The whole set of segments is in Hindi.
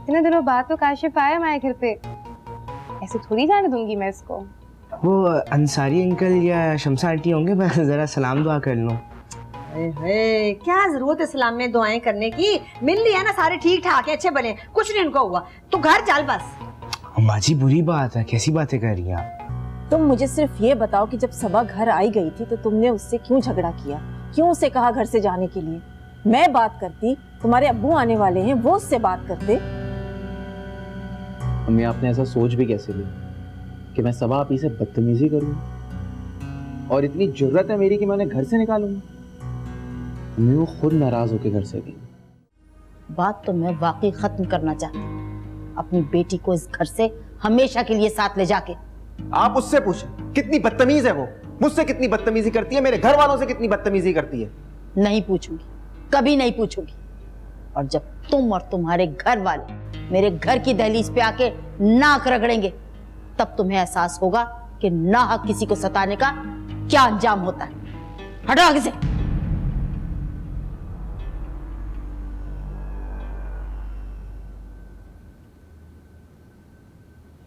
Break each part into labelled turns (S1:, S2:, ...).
S1: इतने दिनों बाद तो काशिफ आया हमारे घर पे, ऐसे थोड़ी जाने दूंगी मैं इसको।
S2: वो अंसारी अंकल या शमसा आंटी होंगे, बस जरा सलाम दुआ कर लो।
S3: क्या जरूरत है सलाम में दुआएं करने की, मिल लिया ना, सारे ठीक ठाक है, अच्छे बने, कुछ नहीं उनको हुआ, तू घर चल बस।
S2: अम्मा जी बुरी बात है, कैसी बातें कर रही हैं आप?
S4: तुम मुझे सिर्फ ये बताओ कि जब सबा घर आई गई थी तो तुमने उससे क्यों झगड़ा किया, क्यों उसे कहा घर से जाने के लिए? मैं बात करती, तुम्हारे अब्बू आने वाले हैं, वो उससे बात करते।
S5: अम्मी आपने ऐसा सोच भी कैसे लिया कि मैं सबा आपी से बदतमीजी करूँ, और इतनी जुर्रत है मेरी कि मैं उन्हें घर से निकालूंगा? अम्मी वो खुद नाराज होकर घर से गई।
S6: बात तो मैं वाकई खत्म करना चाहती हूँ, अपनी बेटी को इस घर से हमेशा के लिए साथ ले जाके।
S7: आप उससे पूछें कितनी बदतमीज है वो, मुझसे कितनी बदतमीजी करती है, मेरे घर वालों से कितनी बदतमीजी करती है।
S6: नहीं पूछूंगी, कभी नहीं पूछूंगी। और जब तुम और तुम्हारे घर वाले मेरे घर की दहलीज पे आके नाक रगड़ेंगे, तब तुम्हें एहसास होगा कि नाहक किसी को सताने का क्या अंजाम होता है। हटो आगे से।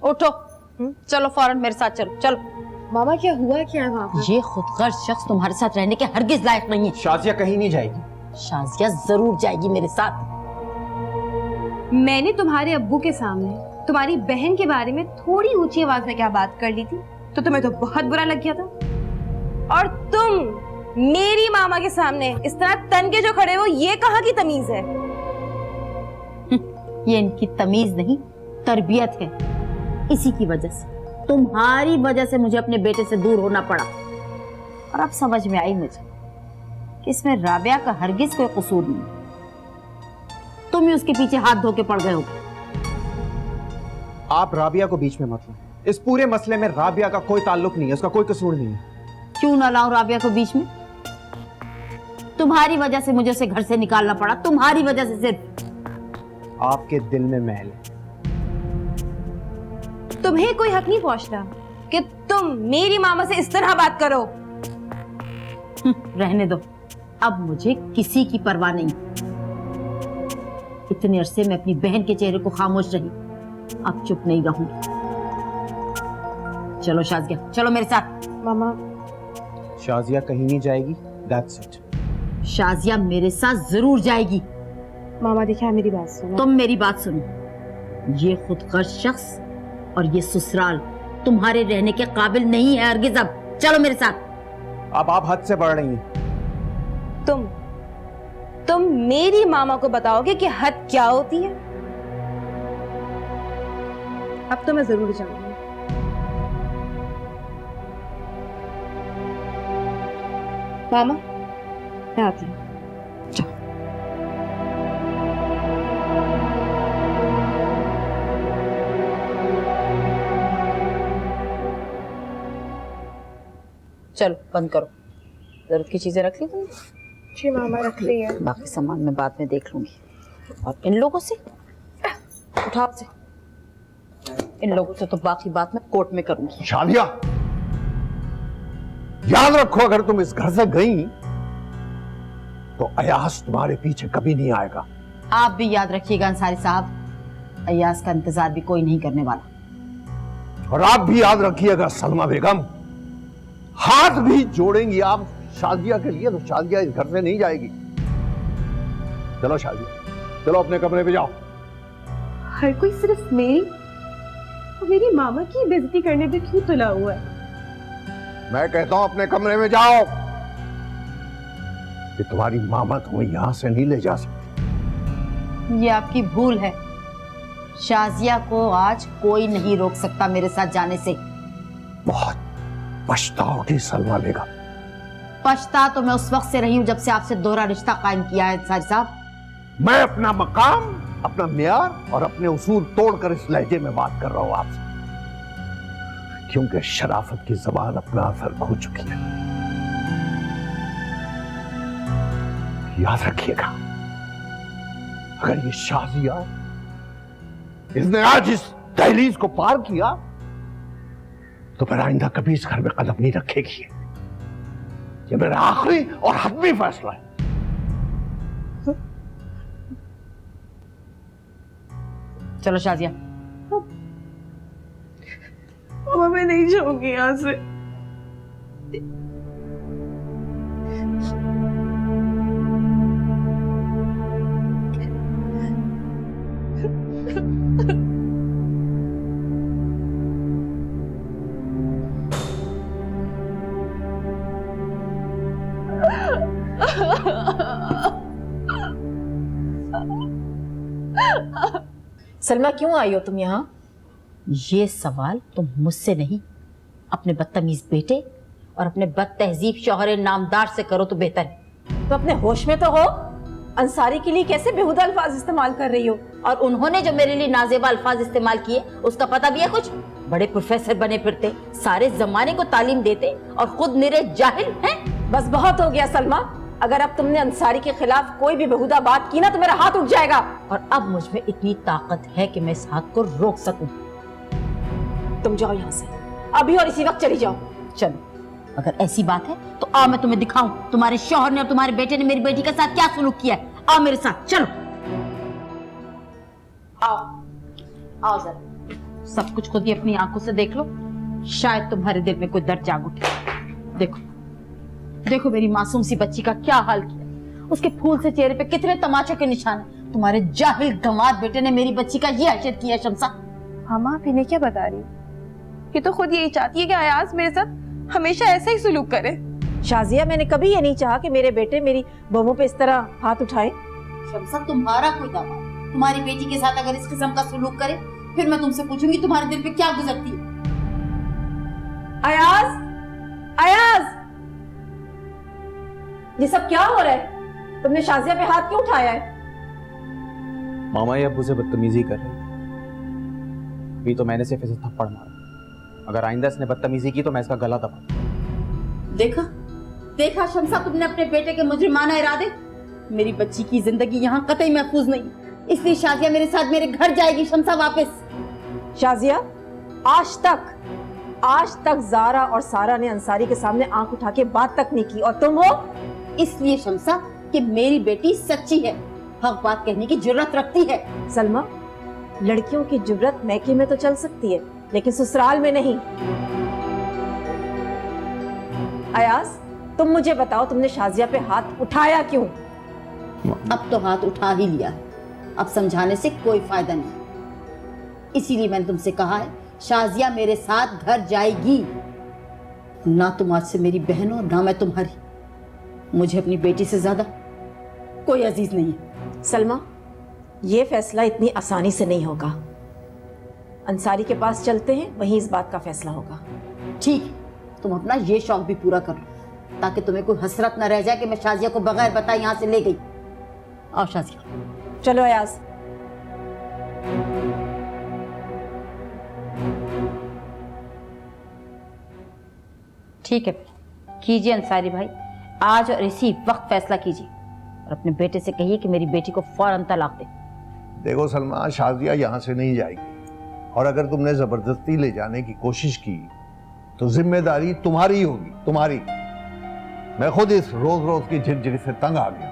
S6: उठो, चलो फौरन मेरे साथ चलो। चलो
S1: मामा क्या हुआ, क्या है वहाँ पर?
S6: ये खुदगर्ज शख्स तुम्हारे साथ रहने के हरगिज लायक नहीं है।
S7: शाजिया कहीं नहीं जाएगी।
S6: शाजिया जरूर जाएगी मेरे साथ।
S1: मैंने तुम्हारे अब्बू के सामने तुम्हारी बहन के बारे में थोड़ी ऊंची आवाज में क्या बात कर ली थी तो तुम्हें तो बहुत बुरा लग गया था, और तुम मेरी मामा के सामने इस तरह तन के जो खड़े हो, ये कहाँ की तमीज है?
S6: ये इनकी तमीज नहीं, तरबियत है। इसी की वजह से, तुम्हारी वजह से मुझे अपने बेटे से दूर होना पड़ा। और अब समझ में आई मुझे कि इसमें राबिया का हरगिज कोई कसूर नहीं। तुम ही उसके पीछे हाथ धो के पड़ गए हो।
S7: आप राबिया को बीच में मत लाएं, इस पूरे मसले में राबिया का कोई ताल्लुक नहीं है, उसका कोई कसूर नहीं है।
S6: क्यों ना लाऊं राबिया को बीच में? तुम्हारी वजह से मुझे उसे घर से निकालना पड़ा, तुम्हारी वजह से सिर्फ।
S7: आपके दिल में मैल है।
S1: तुम्हें कोई हक नहीं पहुंचता कि तुम मेरी मामा से इस तरह बात करो।
S6: रहने दो, अब मुझे किसी की परवाह नहीं। इतने अरसे में अपनी बहन के चेहरे को खामोश रही, अब चुप नहीं रहूंगी। चलो शाजिया, चलो मेरे साथ।
S1: मामा
S7: शाजिया कहीं नहीं जाएगी, दैट्स इट।
S6: शाजिया मेरे साथ जरूर जाएगी।
S1: मामा देखिए मेरी बात सुनो।
S6: तुम मेरी बात सुनो। ये खुदगर्ज शख्स और ये ससुराल तुम्हारे रहने के काबिल नहीं है हरगिज़। अब चलो मेरे साथ।
S7: अब आप हद से बढ़ रही हैं।
S1: तुम मेरी मामा को बताओगे कि हद क्या होती है? अब तो मैं जरूर जाऊंगी। मामा मैं आती हूँ।
S6: चलो बंद करो। जरूरत की चीजें रख ली तुमने?
S1: जी मामा रख ली है।
S6: बाकी सामान मैं बाद में देख लूंगी। और इन लोगों से उठाओ से, इन लोगों से तो बाकी बात मैं कोर्ट में करूंगी।
S8: शादिया, याद रखो, अगर तुम इस घर से गई तो अयास तुम्हारे पीछे कभी नहीं आएगा।
S6: आप भी याद रखिएगा अंसारी साहब, अयास का इंतजार भी कोई नहीं करने वाला।
S8: और आप भी याद रखिएगा सलमा बेगम, हाथ भी जोड़ेंगी आप शादिया के लिए तो शादिया इस घर से नहीं जाएगी। चलो शादिया, चलो अपने कमरे पे जाओ।
S1: हर कोई सिर्फ मेरी मामा की बेइज्जती करने पे क्यों तुला हुआ है?
S8: मैं कहता हूं अपने कमरे में जाओ, कि तुम्हारी मामा तुम्हें यहां से नहीं ले जा सकती।
S6: ये आपकी भूल है। शाजिया को आज कोई नहीं रोक सकता मेरे साथ जाने से।
S8: बहुत पछताओगी सलमा बेगम।
S6: पछता तो मैं उस वक्त से रही हूं जब से आपसे दोहरा रिश्ता कायम किया है अंसारी साहब।
S8: मैं अपना मकाम, अपना मियार और अपने उसूल तोड़कर इस लहजे में बात कर रहा हूं आपसे, क्योंकि शराफत की जबान अपना असर खो चुकी है। याद रखिएगा, अगर ये शाजिया इसने आज इस दहलीज को पार किया तो फिर आइंदा कभी इस घर में कदम नहीं रखेगी। ये मेरा आखिरी और हतमी फैसला है।
S6: चलो शाजिया।
S1: मामा मैं नहीं जाऊंगी यहाँ से।
S4: सलमा क्यों आई हो तुम यहाँ?
S6: ये सवाल तुम मुझसे नहीं, अपने बदतमीज बेटे और अपने बदतहजीब शौहर नामदार से करो तो बेहतर है।
S4: तो अपने होश में तो हो। अंसारी के लिए कैसे बेहुदा अल्फाज इस्तेमाल कर रही हो?
S6: और उन्होंने जो मेरे लिए नाजेबा अल्फाज इस्तेमाल किए उसका पता भी है कुछ? बड़े प्रोफेसर बने फिरते, सारे जमाने को तालीम देते और खुद निरे जाहिल हैं।
S4: बस बहुत हो गया सलमा। अगर अब तुमने अंसारी के खिलाफ कोई भी बेहुदा बात की ना तो मेरा हाथ उठ जाएगा।
S6: और अब मुझ में इतनी ताकत है कि मैं इस हाथ को रोक सकूं।
S4: तुम जाओ यहाँ से अभी और इसी वक्त चली जाओ।
S6: चलो, अगर ऐसी बात है तो आओ मैं तुम्हें दिखाऊं तुम्हारे शौहर ने और तुम्हारे बेटे ने मेरी बेटी के साथ क्या सलूक किया है। आओ मेरे साथ, चलो आओ आओ जरा, सब कुछ खुद ही अपनी आंखों से देख लो, शायद तुम्हारे दिल में कोई दर्द जाग उठे। देखो देखो मेरी मासूम सी बच्ची का क्या हाल किया, उसके फूल से चेहरे पे कितने तमाचे के निशान हैं। तुम्हारे जाहिल गंवार बेटे ने मेरी बच्ची का ये हैसियत किया। शम्सा,
S1: मामा आप इन्हें क्या बता रही? ये तो खुद यही चाहती है कि अयाज मेरे साथ हमेशा ऐसा ही सुलूक करे।
S4: शाजिया, मैंने कभी ये नहीं चाहा कि मेरे बेटे मेरी बहुओं पे इस तरह हाथ उठाए।
S6: शम्सा, तुम्हारा कोई दामाद तुम्हारी बेटी के साथ अगर इस किस्म का सलूक करे, फिर मैं तुमसे पूछूंगी तुम्हारे दिल पे क्या गुजरती है।
S4: अयाज, अयाज, ये सब क्या हो रहा है? तुमने शाजिया पे हाथ क्यों उठाया है?
S5: मामा ये अब्बू से बदतमीजी कर रही थी, भी तो मैंने सिर्फ इसे थप्पड़ मारा। अगर आइंदा इसने बदतमीजी की तो मैं इसका गला दबा।
S6: देखा देखा शम्सा, तुमने अपने बेटे के मुजरिमाना इरादे। मेरी बच्ची की जिंदगी यहाँ कतई महफूज नहीं, इसलिए शाजिया मेरे साथ मेरे घर जाएगी। शम्सा वापस।
S4: शाजिया, आज तक जारा और सारा ने अंसारी के सामने आंख उठा के बात तक नहीं की, और तुम हो
S6: इसलिए शम्सा कि मेरी बेटी सच्ची है, हक बात कहने की जुर्रत रखती है।
S4: सलमा, लड़कियों की जुर्रत मैके में तो चल सकती है लेकिन ससुराल में नहीं। अयाज, तुम मुझे बताओ, तुमने शाजिया पे हाथ उठाया क्यों?
S6: अब तो हाथ उठा ही लिया है, अब समझाने से कोई फायदा नहीं, इसीलिए मैंने तुमसे कहा है शाजिया मेरे साथ घर जाएगी। ना तुम आज से मेरी बहन हो, ना मैं तुम्हारी। मुझे अपनी बेटी से ज्यादा कोई अजीज नहीं है।
S4: सलमा, ये फैसला इतनी आसानी से नहीं होगा। अंसारी के पास चलते हैं, वहीं इस बात का फैसला होगा।
S6: ठीक, तुम अपना ये शौक भी पूरा कर लो ताकि तुम्हें कोई हसरत न रह जाए कि मैं शाजिया को बगैर बताए यहाँ से ले गई। आओ शाजिया।
S4: चलो अयाज।
S6: ठीक है, कीजिए अंसारी भाई, आज और इसी वक्त फैसला कीजिए और अपने बेटे से कहिए कि मेरी बेटी को फौरन तलाक दे।
S8: देखो सलमा, शाजिया यहाँ से नहीं जाएगी, और अगर तुमने जबरदस्ती ले जाने की कोशिश की तो जिम्मेदारी तुम्हारी होगी, तुम्हारी। मैं खुद इस रोज रोज की झिरझिरी से तंग आ गया।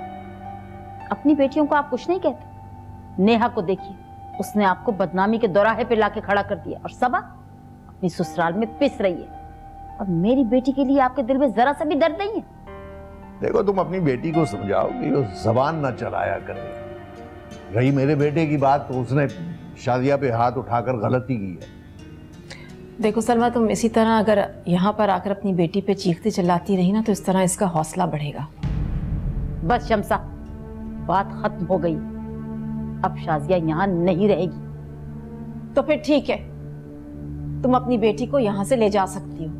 S6: अपनी बेटियों को आप कुछ नहीं कहते? नेहा को देखिए, उसने आपको बदनामी के दौराहे पे लाके खड़ा कर दिया, और सबा अपनी ससुराल में पिस रही है। और मेरी बेटी के लिए आपके दिल में जरा सा भी दर्द नहीं है?
S8: देखो, तुम अपनी बेटी को समझाओ कि वो जबान ना चलाया करे। रही मेरे बेटे की बात, तो उसने शाजिया पे हाथ उठाकर गलती की है।
S4: देखो सलमा, तुम इसी तरह अगर यहाँ पर आकर अपनी बेटी पे चीखती चिल्लाती रही ना तो इस तरह इसका हौसला बढ़ेगा।
S6: बस शम्सा, बात खत्म हो गई, अब शाजिया यहाँ नहीं रहेगी।
S4: तो फिर ठीक है, तुम अपनी बेटी को यहाँ से ले जा सकती हो,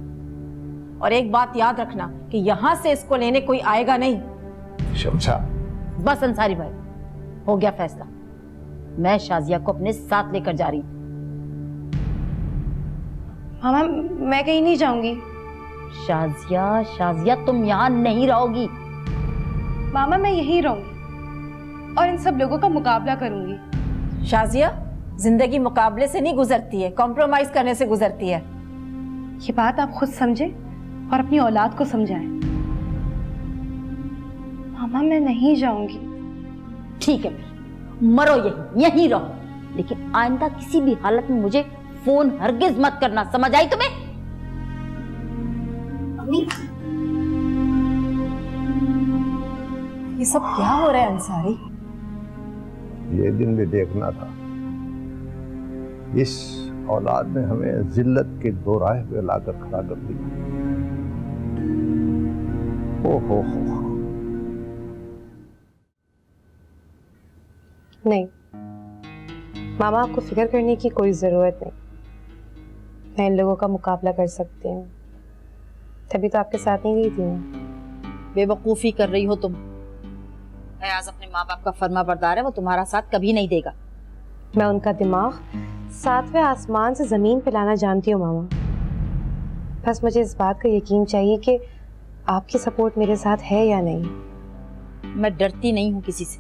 S4: और एक बात याद रखना कि यहाँ से इसको लेने कोई आएगा नहीं।
S8: शम्सा,
S6: बस अंसारी भाई, हो गया फैसला, मैं शाजिया को अपने साथ लेकर जा रही हूँ।
S1: मामा मैं कहीं नहीं जाऊंगी।
S6: शाजिया, शाजिया तुम यहाँ नहीं रहोगी।
S1: मामा मैं यहीं रहूंगी और इन सब लोगों का मुकाबला करूंगी।
S4: शाजिया, जिंदगी मुकाबले से नहीं गुजरती है, कॉम्प्रोमाइज करने से गुजरती है।
S1: ये बात आप खुद समझे और अपनी औलाद को समझाएं। मामा मैं नहीं जाऊंगी।
S6: ठीक है, मरो यहीं रहो। लेकिन आइंदा किसी भी हालत में मुझे फोन हरगिज मत करना, समझ आई तुम्हें?
S4: ये सब क्या हो रहा है अंसारी?
S8: ये दिन भी देखना था, इस औलाद ने हमें जिल्लत के दो राह पे लाकर खड़ा कर दिया। ओहो,
S1: नहीं मामा, आपको फिक्र करने की कोई जरूरत नहीं। मैं इन लोगों का मुकाबला कर सकती हूँ, तभी तो आपके साथ नहीं गई थी मैं।
S6: बेवकूफी कर रही हो तुम। फयाज अपने माँ बाप का फर्मा बरदार है, वो तुम्हारा साथ कभी नहीं देगा।
S1: मैं उनका दिमाग 7वें आसमान से जमीन पे लाना जानती हूँ मामा। बस मुझे इस बात का यकीन चाहिए कि आपकी सपोर्ट मेरे साथ है या नहीं।
S6: मैं डरती नहीं हूँ किसी से।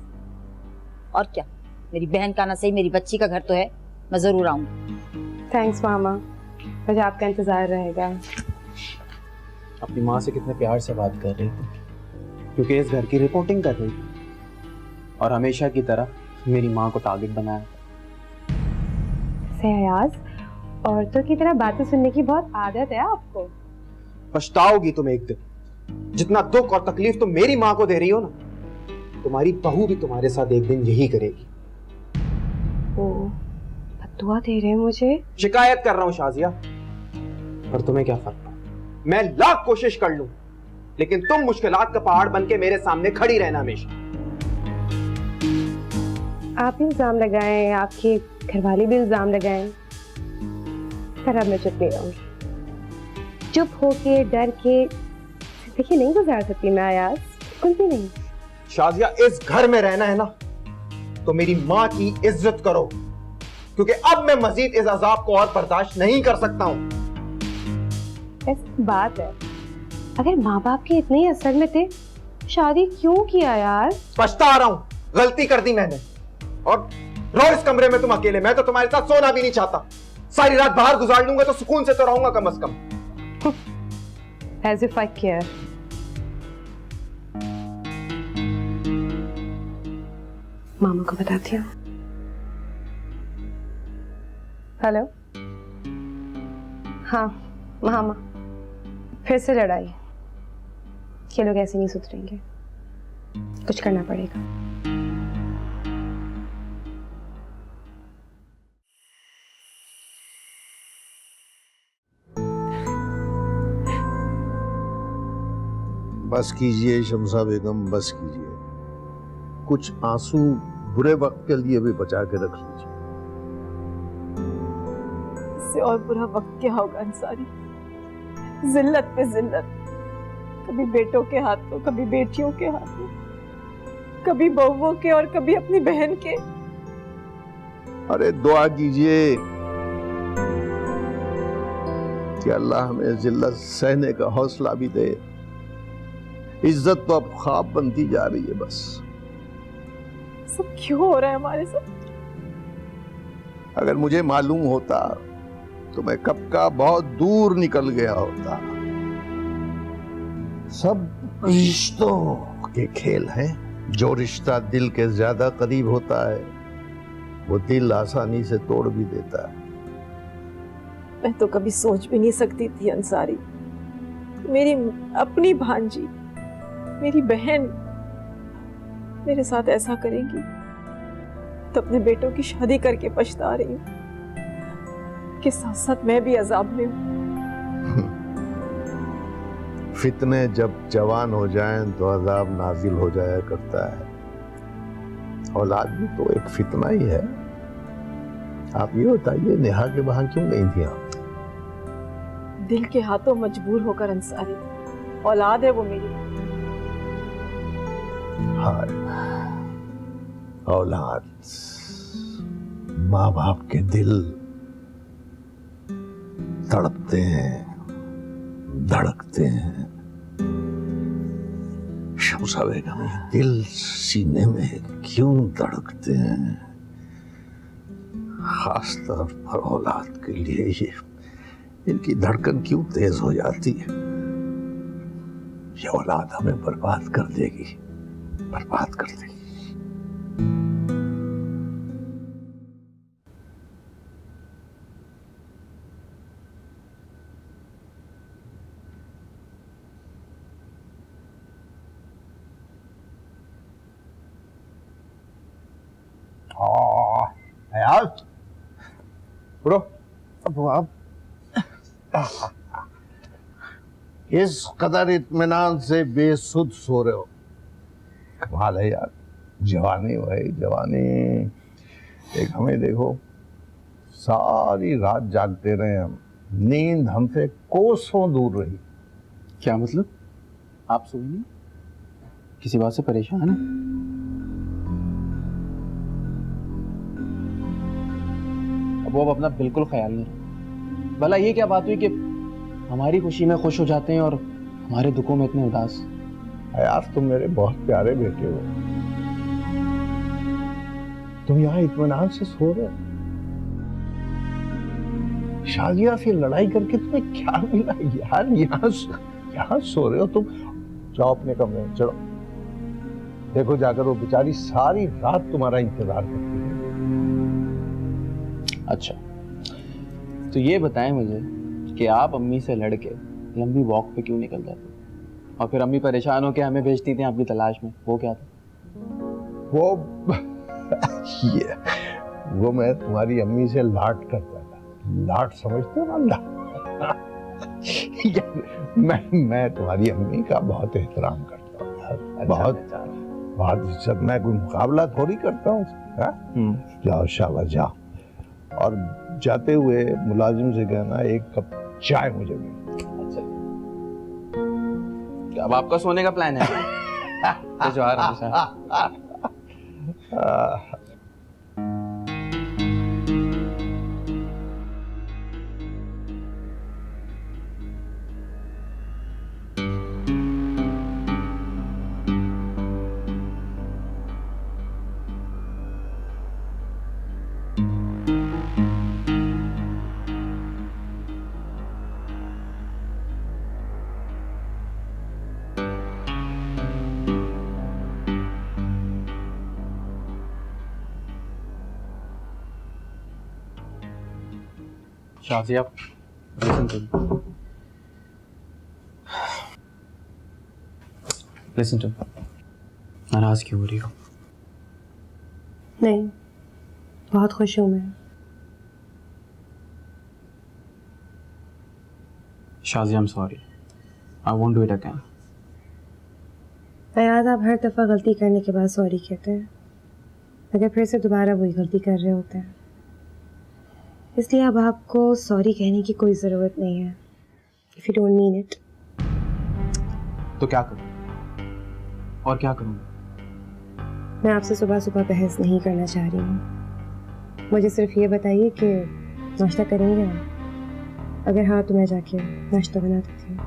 S6: और क्या, मेरी बहन का ना सही मेरी बच्ची का घर तो है, मैं जरूर आऊंगी।
S1: थैंक्स मामा, मुझे आपका इंतजार रहेगा।
S5: अपनी माँ से कितने प्यार से बात कर रही थी, क्योंकि इस घर की रिपोर्टिंग कर रही थी, और हमेशा की तरह मेरी माँ को टारगेट बनाया।
S1: फयाज, औरतों की तरह बातें सुनने की बहुत आदत है आपको।
S7: पछताओगी तुम एक दिन। जितना दुख और तकलीफ तुम मेरी माँ को दे रही हो ना, तुम्हारी बहू भी तुम्हारे साथ एक दिन यही करेगी।
S1: ओ, बद्दुआ दे रहे हैं मुझे।
S7: शिकायत कर रहा हूं शाजिया, पर तुम्हें क्या फर्क पड़ा? मैं लाख कोशिश कर लूं, लेकिन तुम मुश्किलात का पहाड़ बन के मेरे सामने खड़ी रहना हमेशा। आप ही इल्जाम लगाएं, आपके घरवाले भी इल्जाम लगाएं, पर अब मैं चुप नहीं रहूंगी। चुप होके डर के जिंदगी नहीं गुजार सकती मैं आयाज, बिल्कुल भी नहीं। शाजिया, इस घर में रहना है ना, तो मेरी माँ की इज्जत करो, क्योंकि अब मैं मजीद इस अजाब को और बर्दाश्त नहीं कर सकता हूँ। ऐसी बात है, अगर माँ बाप के इतने ही असर में थे, शादी क्यों किया यार? पछता रहा हूँ, गलती कर दी मैंने। और रहो इस कमरे में तुम अकेले, मैं तो तुम्हारे साथ सोना भी नहीं चाहता। सारी रात बाहर गुजार लूंगा तो सुकून से तो रहूंगा कम से कम। As if I care. मामा को बताती हूँ। हेलो, हाँ मामा, फिर से लड़ाई। ये लोग ऐसे नहीं सुधरेंगे, कुछ करना पड़ेगा।
S8: बस कीजिए शमसा बेगम, बस कीजिए। कुछ आंसू बुरे वक्त के लिए भी बचा के रख लीजिए।
S4: इससे और बुरा वक्त क्या होगा अंसारी? जिल्लत पे जिल्लत, कभी बेटों के हाथों, कभी बेटियों के हाथों, कभी बहुओं के और कभी अपनी बहन के।
S8: अरे दुआ कीजिए कि अल्लाह हमें जिल्लत सहने का हौसला भी दे। इज्जत तो अब ख्वाब बनती जा रही है बस।
S4: सब क्यों हो रहा है हमारे साथ?
S8: अगर मुझे मालूम होता तो मैं कब का बहुत दूर निकल गया होता। सब रिश्तों के खेल हैं। जो रिश्ता दिल के ज्यादा करीब होता है, वो दिल आसानी से तोड़ भी देता है।
S4: मैं तो कभी सोच भी नहीं सकती थी अंसारी, मेरी अपनी भांजी, मेरी बहन मेरे साथ ऐसा करेंगी। तो अपने बेटों की शादी करके पछता रही हूँ कि साथ साथ मैं भी अजाब में हूँ।
S8: फितने जब जवान हो जाएं तो अजाब नाजिल हो जाया करता है। औलाद भी तो एक फितना ही है। आप ये बताइए, नेहा के वहां क्यों गई थी आप?
S4: दिल के हाथों मजबूर होकर अंसारी, औलाद है वो मेरी।
S8: हाय, औलाद, माँ बाप के दिल तड़पते हैं, धड़कते हैं। शमसा बेगम, दिल सीने में क्यों धड़कते हैं? खास तौर पर औलाद के लिए ये इनकी धड़कन क्यों तेज हो जाती है? ये औलाद हमें बर्बाद कर देगी, बर्बाद कर देगी। यार उठो। अब आप इस कदर इत्मीनान से बेसुध सो रहे हो, कमाल है यार। जवानी भाई जवानी। एक हमें देखो, सारी रात जागते रहे हम, नींद हमसे कोसों दूर रही।
S5: क्या मतलब? आप सोई नहीं? किसी बात से परेशान है? अब वो अपना बिल्कुल ख्याल नहीं रहा। भला ये क्या बात हुई कि हमारी खुशी में खुश हो जाते हैं और हमारे दुखों में इतने उदास?
S8: यार तुम मेरे बहुत प्यारे बेटे हो, तुम यहाँ इत्मीनान से सो रहे हो। शाजिया से लड़ाई करके तुम्हें क्या मिला यार? यहाँ सो रहे हो तुम। जाओ अपने कमरे में, चलो देखो जाकर, वो बेचारी सारी रात तुम्हारा इंतजार करती है।
S5: अच्छा, तो ये बताएं मुझे कि आप अम्मी से लड़के लंबी वॉक पे क्यों निकल जाते और फिर अम्मी परेशान होकर हमें भेजती थी आपकी तलाश में? वो क्या था?
S8: वो मैं तुम्हारी अम्मी से लाड करता था। लाड समझते हो ना? मैं तुम्हारी अम्मी का बहुत एहतराम करता हूँ यार। बहुत इज्जत। मैं कोई मुकाबला थोड़ी करता हूँ। जाओ शाबाश जाओ, और जाते हुए मुलाजिम से कहना एक कप चाय मुझे दे।
S5: अच्छा, अब आपका सोने का प्लान है? तो जो आ रहा है शाजिया, लिसन टू। नाराज क्यों हो रही हो?
S7: नहीं, बहुत खुश हूँ मैं।
S5: Shazia, I'm sorry. I won't do it again.
S7: Fayad, आप हर दफ़ा गलती करने के बाद सॉरी कहते हैं, अगर फिर से दोबारा वही गलती कर रहे होते हैं, इसलिए अब आपको सॉरी कहने की कोई ज़रूरत नहीं है। If you don't mean it.
S5: तो क्या करूं? और क्या करूं?
S7: मैं आपसे सुबह सुबह बहस नहीं करना चाह रही हूँ। मुझे सिर्फ ये बताइए कि नाश्ता करेंगे आप? अगर हाँ तो मैं जाके नाश्ता बना देती हूँ।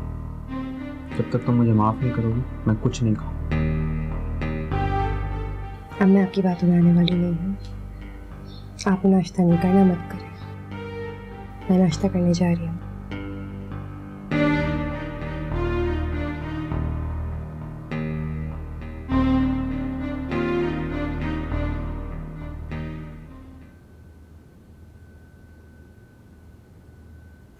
S5: जब तक तुम मुझे माफ़ नहीं करोगी मैं कुछ नहीं खाऊं।
S7: अब मैं आपकी बातों में आने वाली नहीं हूँ। आप नाश्ता नहीं करना मत करें, मैं नाश्ता करने जा रही हूँ।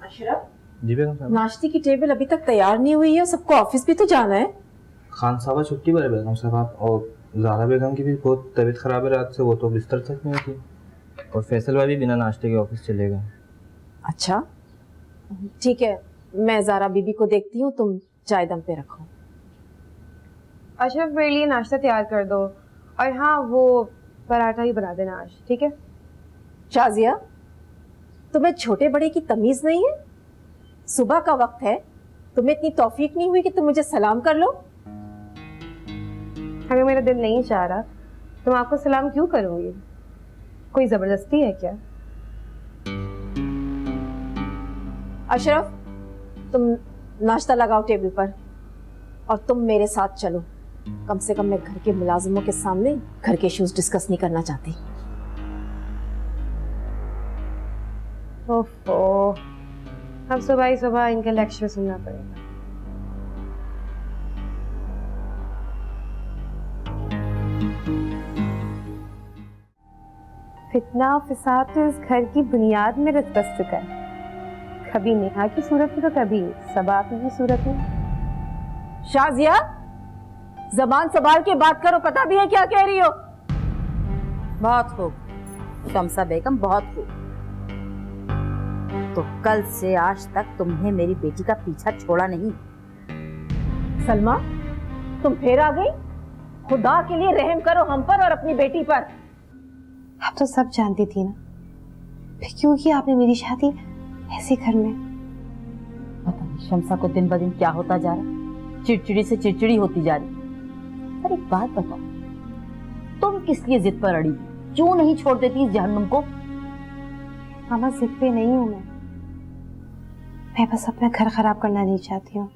S4: अशरफ,
S9: जी बेगम साहब।
S4: नाश्ते की टेबल अभी तक तैयार नहीं हुई है, सबको ऑफिस भी तो जाना है।
S9: खान साहब छुट्टी पर है बेगम साहब, और ज़ारा बेगम की भी बहुत तबीयत खराब है रात से, वो तो बिस्तर तक में थी, और फैसल भाई भी बिना नाश्ते के ऑफिस चले गए।
S4: अच्छा ठीक है, मैं ज़ारा बीबी को देखती हूँ, तुम चाय दम पे रखो।
S1: अशरफ, मेरे लिए नाश्ता तैयार कर दो, और हाँ वो पराठा ही बना देना आज, ठीक है?
S4: शाजिया, तुम्हें छोटे बड़े की तमीज नहीं है? सुबह का वक्त है, तुम्हें इतनी तौफीक नहीं हुई कि तुम मुझे सलाम कर लो?
S1: अगर मेरा दिल नहीं चाह रहा तो मैं आपको सलाम क्यों करूंगी? कोई जबरदस्ती है क्या?
S4: अशरफ, तुम नाश्ता लगाओ टेबल पर, और तुम मेरे साथ चलो। कम से कम मैं घर के मुलाजिमों के सामने घर के इश्यूज डिस्कस नहीं करना चाहती।
S1: ओफो, अब सुबह ही सुबह इनका लेक्चर सुनना पड़ेगा। फितना फिसाद तो इस घर की बुनियाद में रच बस चुका है। कभी नेहा की सूरत में तो कभी सबा की सूरत में।
S4: शाजिया, जबान संभाल के बात करो, पता भी है क्या कह रही हो?
S6: बहुत खूब, शम्सा बेगम बहुत खूब। तो कल से आज तक तुमने मेरी बेटी का पीछा छोड़ा नहीं।
S4: सलमा, तुम फिर आ गई? खुदा के लिए रहम करो हम पर और अपनी बेटी पर।
S1: आप तो सब जानती थी ना, फिर क्यों की आपने मेरी शादी ऐसे घर में?
S6: पता नहीं शम्सा को दिन ब दिन क्या होता जा रहा, चिड़चिड़ी से चिड़चिड़ी होती जा रही। पर एक बात बताओ, तुम किस लिए जिद पर अड़ी? क्यों नहीं छोड़ देती इस जहन्नुम को?
S1: मामा जिद पे नहीं हूं मैं बस अपना घर खराब करना नहीं चाहती हूँ।